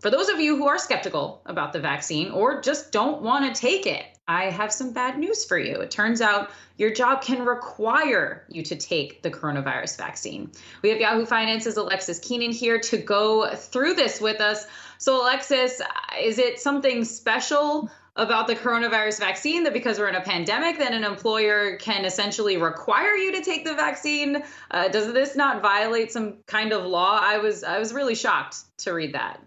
For those of you who are skeptical about the vaccine or just don't want to take it, I have some bad news for you. It turns out your job can require you to take the coronavirus vaccine. We have Yahoo Finance's Alexis Keenan here to go through this with us. So, Alexis, is it something special about the coronavirus vaccine that because we're in a pandemic, then an employer can essentially require you to take the vaccine? Does this not violate some kind of law? I was really shocked to read that.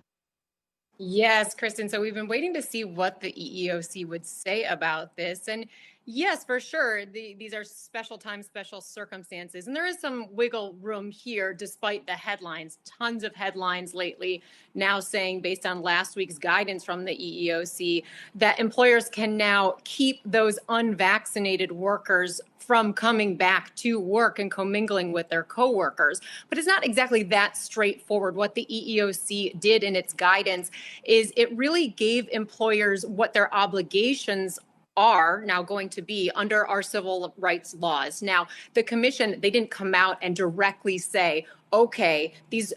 Yes, Kristen. So we've been waiting to see what the EEOC would say about this. And yes, for sure, these are special times, special circumstances. And there is some wiggle room here, despite the headlines, tons of headlines lately now saying, based on last week's guidance from the EEOC, that employers can now keep those unvaccinated workers from coming back to work and commingling with their coworkers. But it's not exactly that straightforward. What the EEOC did in its guidance is it really gave employers what their obligations are now going to be under our civil rights laws. Now, the commission, they didn't come out and directly say, okay, these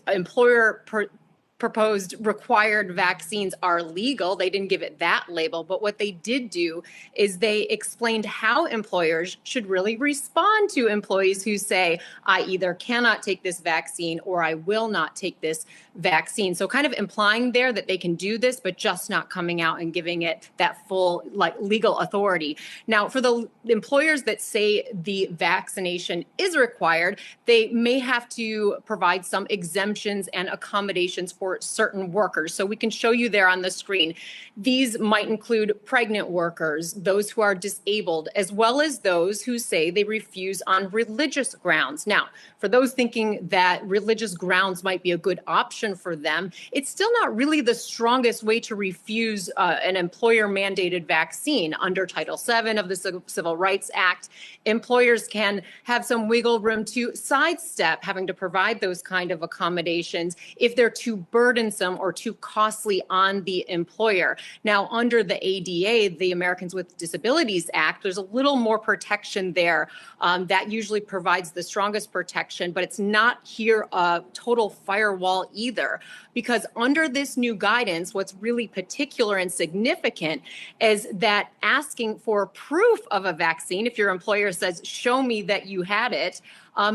proposed required vaccines are legal. They didn't give it that label. But what they did do is they explained how employers should really respond to employees who say, I either cannot take this vaccine or I will not take this vaccine. So kind of implying there that they can do this, but just not coming out and giving it that full legal authority. Now, for the employers that say the vaccination is required, they may have to provide some exemptions and accommodations for certain workers. So we can show you there on the screen. These might include pregnant workers, those who are disabled, as well as those who say they refuse on religious grounds. Now, for those thinking that religious grounds might be a good option for them, it's still not really the strongest way to refuse an employer-mandated vaccine. Under Title VII of the Civil Rights Act, employers can have some wiggle room to sidestep having to provide those kind of accommodations if they're too burdensome or too costly on the employer. Now, under the ADA, the Americans with Disabilities Act, there's a little more protection there. That usually provides the strongest protection, but it's not here a total firewall either, because under this new guidance, what's really particular and significant is that asking for proof of a vaccine, if your employer says, show me that you had it,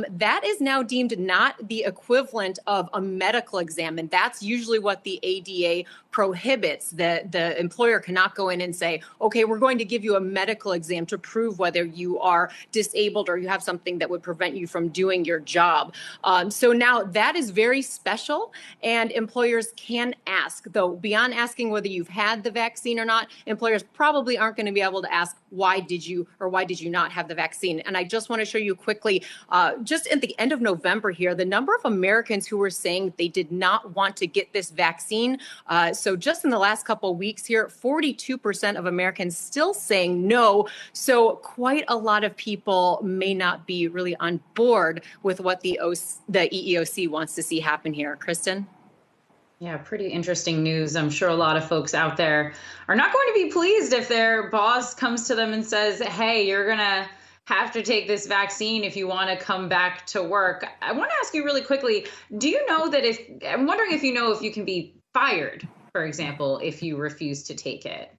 that is now deemed not the equivalent of a medical exam. And that's usually what the ADA prohibits. The employer cannot go in and say, okay, we're going to give you a medical exam to prove whether you are disabled or you have something that would prevent you from doing your job. So now that is very special, and employers can ask, though beyond asking whether you've had the vaccine or not, employers probably aren't going to be able to ask, why did you not have the vaccine? And I just want to show you quickly, just at the end of November here, the number of Americans who were saying they did not want to get this vaccine. So just in the last couple of weeks here, 42% of Americans still saying no. So quite a lot of people may not be really on board with what the EEOC wants to see happen here. Kristen? Yeah, pretty interesting news. I'm sure a lot of folks out there are not going to be pleased if their boss comes to them and says, hey, you're going to have to take this vaccine if you want to come back to work. I want to ask you really quickly, do you know that I'm wondering if you know if you can be fired, for example, if you refuse to take it?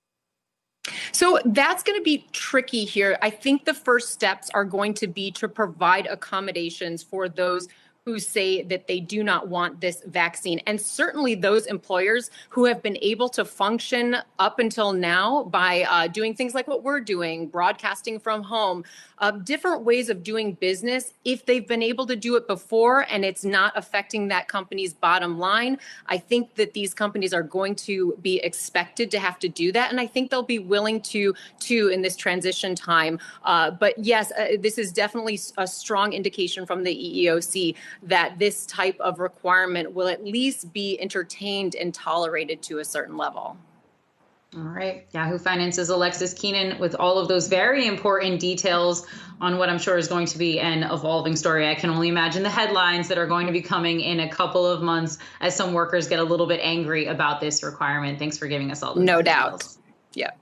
So that's going to be tricky here. I think the first steps are going to be to provide accommodations for those who say that they do not want this vaccine. And certainly those employers who have been able to function up until now by doing things like what we're doing, broadcasting from home, different ways of doing business. If they've been able to do it before and it's not affecting that company's bottom line, I think that these companies are going to be expected to have to do that. And I think they'll be willing to in this transition time. But yes, this is definitely a strong indication from the EEOC that this type of requirement will at least be entertained and tolerated to a certain level. All right. Yahoo Finance's Alexis Keenan with all of those very important details on what I'm sure is going to be an evolving story. I can only imagine the headlines that are going to be coming in a couple of months as some workers get a little bit angry about this requirement. Thanks for giving us all those details. No doubt. Yeah.